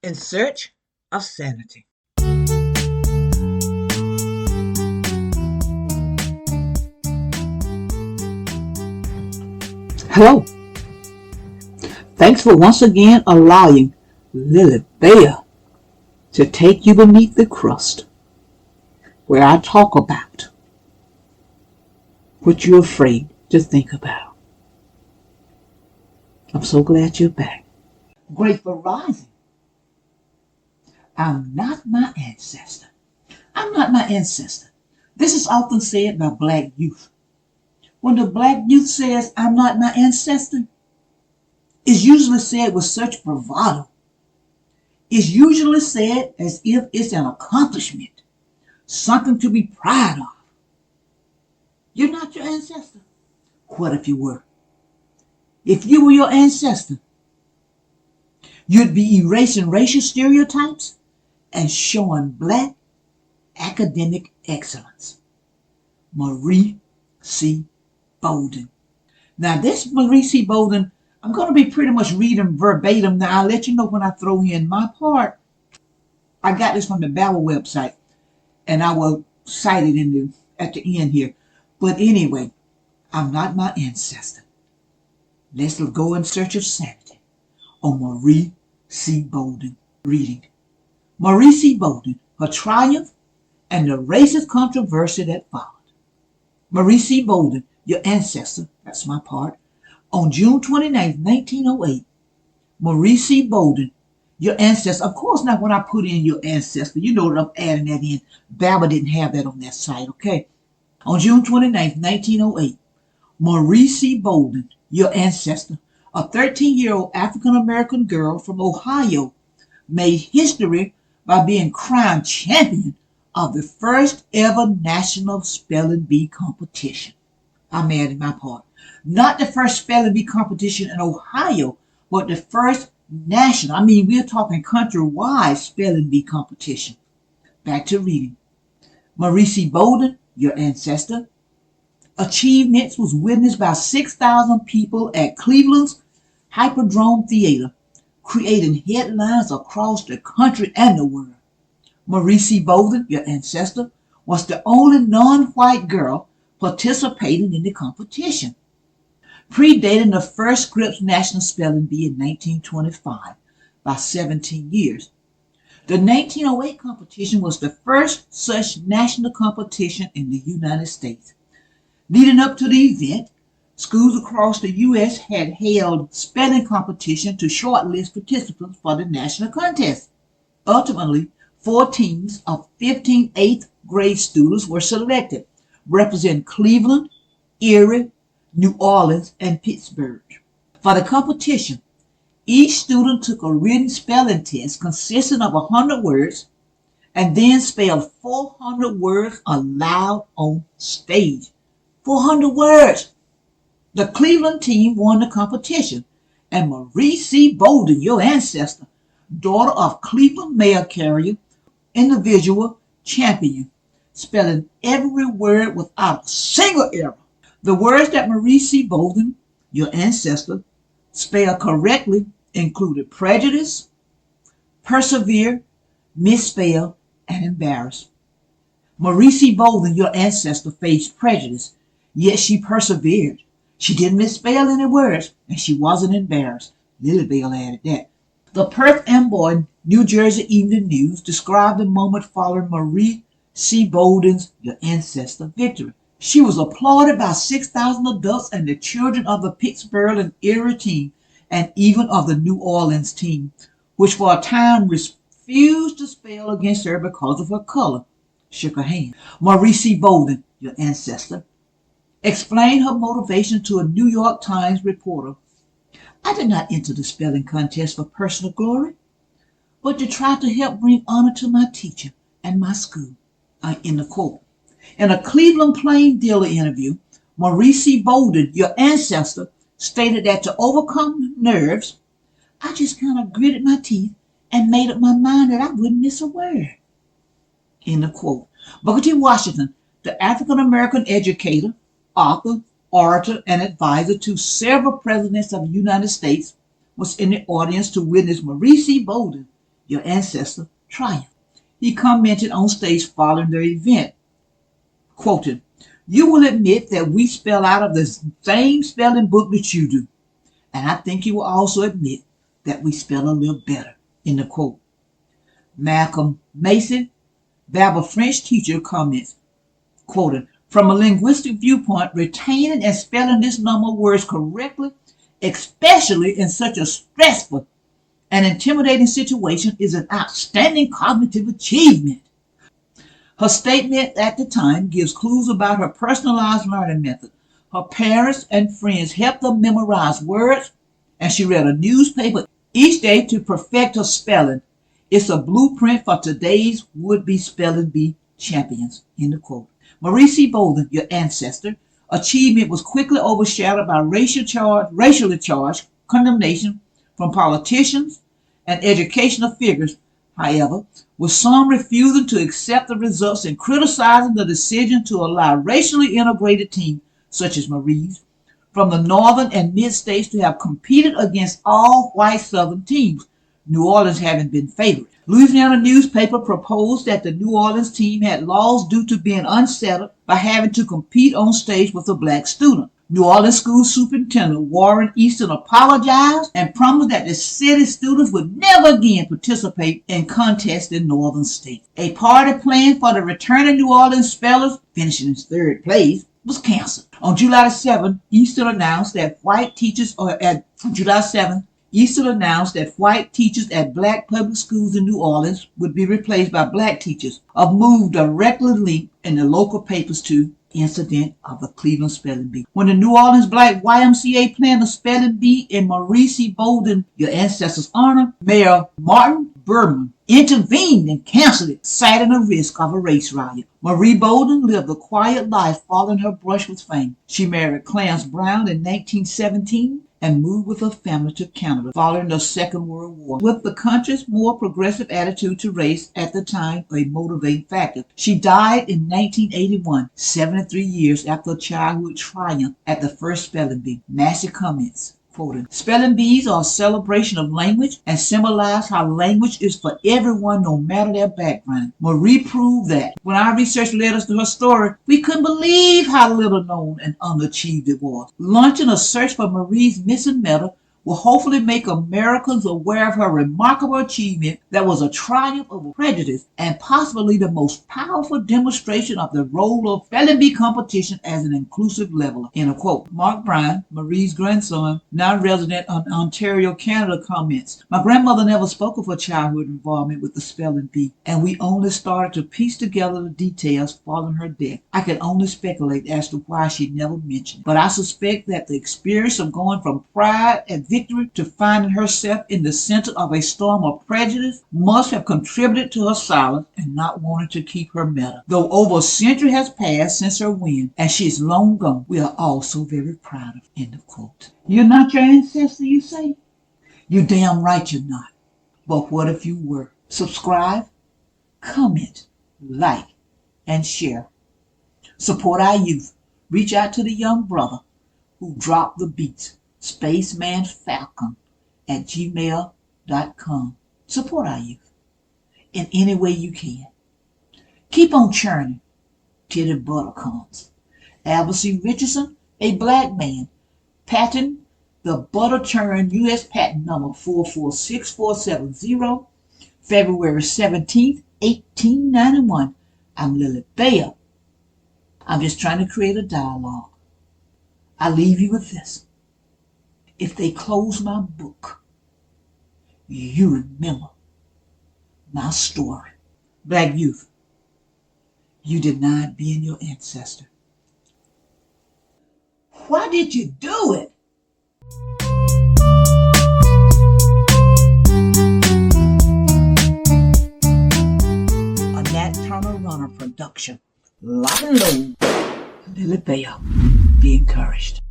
In search of sanity. Hello. Thanks for once again allowing Lily Bear to take you beneath the crust, where I talk about what you're afraid to think about. I'm so glad you're back. Grateful rising. I'm not my ancestor. I'm not my ancestor. This is often said by black youth. When the black youth says, I'm not my ancestor, it's usually said with such bravado. It's usually said as if it's an accomplishment, something to be proud of. You're not your ancestor. What if you were? If you were your ancestor, you'd be erasing racial stereotypes and showing black academic excellence. Marie C. Bolden. Now, this Marie C. Bolden, I'm going to be pretty much reading verbatim. Now, I'll let you know when I throw in my part. I got this from the Babel website, and I will cite it at the end here. But anyway, I'm not my ancestor. Let's go in search of sanity on Marie C. Bolden reading. Marie C. Bolden, her triumph, and the racist controversy that followed. Marie C. Bolden, your ancestor, that's my part, on June 29, 1908. Marie C. Bolden, your ancestor. Of course, not when I put in your ancestor. You know that I'm adding that in. Babel didn't have that on that site, okay? On June 29, 1908, Marie C. Bolden, your ancestor, a 13-year-old African-American girl from Ohio, made history by being crowned champion of the first ever national spelling bee competition. I'm adding my part. Not the first spelling bee competition in Ohio, but the first national, we're talking countrywide spelling bee competition. Back to reading. Marie C. Bolden, your ancestor, achievements was witnessed by 6,000 people at Cleveland's Hyperdome Theater, creating headlines across the country and the world. Marie C. Bolden, your ancestor, was the only non-white girl participating in the competition, predating the first Scripps National Spelling Bee in 1925 by 17 years. The 1908 competition was the first such national competition in the United States. Leading up to the event, schools across the U.S. had held spelling competition to shortlist participants for the national contest. Ultimately, 4 teams of 15 8th grade students were selected, representing Cleveland, Erie, New Orleans, and Pittsburgh. For the competition, each student took a written spelling test consisting of 100 words and then spelled 400 words aloud on stage. 400 words! The Cleveland team won the competition, and Marie C. Bolden, your ancestor, daughter of Cleveland mail carrier, individual champion, spelling every word without a single error. The words that Marie C. Bolden, your ancestor, spelled correctly included prejudice, persevere, misspell, and embarrass. Marie C. Bolden, your ancestor, faced prejudice, yet she persevered. She didn't misspell any words, and she wasn't embarrassed. Lily Bell added that. The Perth Amboy New Jersey Evening News described the moment following Marie C. Bolden's, your ancestor, victory. She was applauded by 6,000 adults and the children of the Pittsburgh and Erie team, and even of the New Orleans team, which for a time refused to spell against her because of her color, shook her hand. Marie C. Bolden, your ancestor, explained her motivation to a New York Times reporter. I did not enter the spelling contest for personal glory, but to try to help bring honor to my teacher and my school. In the quote. In a Cleveland Plain Dealer interview, Marie C. Bolden, your ancestor, stated that to overcome nerves, I just kind of gritted my teeth and made up my mind that I wouldn't miss a word. In the quote. Booker T. Washington, the African-American educator, author, orator, and advisor to several presidents of the United States, was in the audience to witness Marie C. Bolden, your ancestor, triumphed. He commented on stage following the event, quoted, "You will admit that we spell out of the same spelling book that you do. And I think you will also admit that we spell a little better." In the quote. Malcolm Mason, Babel French teacher, comments, quoted, "From a linguistic viewpoint, retaining and spelling this number of words correctly, especially in such a stressful and intimidating situation, is an outstanding cognitive achievement." Her statement at the time gives clues about her personalized learning method. Her parents and friends helped her memorize words, and she read a newspaper each day to perfect her spelling. It's a blueprint for today's would-be spelling bee champions. End of quote. Marie C. Bolden, your ancestor, achievement was quickly overshadowed by racially charged condemnation from politicians and educational figures, however, with some refusing to accept the results and criticizing the decision to allow racially integrated teams, such as Marie's, from the northern and mid-states to have competed against all white southern teams, New Orleans having been favored. Louisiana newspaper proposed that the New Orleans team had lost due to being unsettled by having to compete on stage with a black student. New Orleans School Superintendent Warren Easton apologized and promised that the city students would never again participate in contests in northern states. A party planned for the returning New Orleans spellers, finishing in third place, was canceled. On July 7th, Easton announced that white teachers at black public schools in New Orleans would be replaced by black teachers, a move directly linked in the local papers to incident of the Cleveland Spelling Bee. When the New Orleans Black YMCA planned a spelling bee in Marie C. Bolden, your ancestors' honor, Mayor Martin Berman intervened and canceled it, citing a risk of a race riot. Marie Bolden lived a quiet life following her brush with fame. She married Clarence Brown in 1917 and moved with her family to Canada following the Second World War, with the country's more progressive attitude to race at the time a motivating factor. She died in 1981, 73 years after a childhood triumph at the first spelling bee. Massey comments, quoted, "Spelling bees are a celebration of language and symbolize how language is for everyone no matter their background." Marie proved that. When our research led us to her story, we couldn't believe how little known and unachieved it was. Launching a search for Marie's missing medal will hopefully make Americans aware of her remarkable achievement that was a triumph over prejudice and possibly the most powerful demonstration of the role of spelling bee competition as an inclusive leveler. End of quote. Mark Bryan, Marie's grandson, now resident in Ontario, Canada, comments, "My grandmother never spoke of her childhood involvement with the spelling bee, and we only started to piece together the details following her death. I can only speculate as to why she never mentioned it, but I suspect that the experience of going from pride and victory to finding herself in the center of a storm of prejudice must have contributed to her silence and not wanting to keep her medal. Though over a century has passed since her win, and she is long gone, we are all so very proud of her." End of quote. You're not your ancestor, you say? You're damn right you're not. But what if you were? Subscribe, comment, like, and share. Support our youth. Reach out to the young brother who dropped the beats. Spacemanfalcon at gmail.com. Support our youth in any way you can. Keep on churning till the butter comes. Albert C. Richardson, a black man, patent the butter churn U.S. patent number 446470, February 17th, 1891. I'm Lily Bayer. I'm just trying to create a dialogue. I leave you with this. If they close my book, you remember my story. Black youth, you denied being your ancestor. Why did you do it? A Nat Turner Runner production. Lock and load. Lily Bayer. Be encouraged.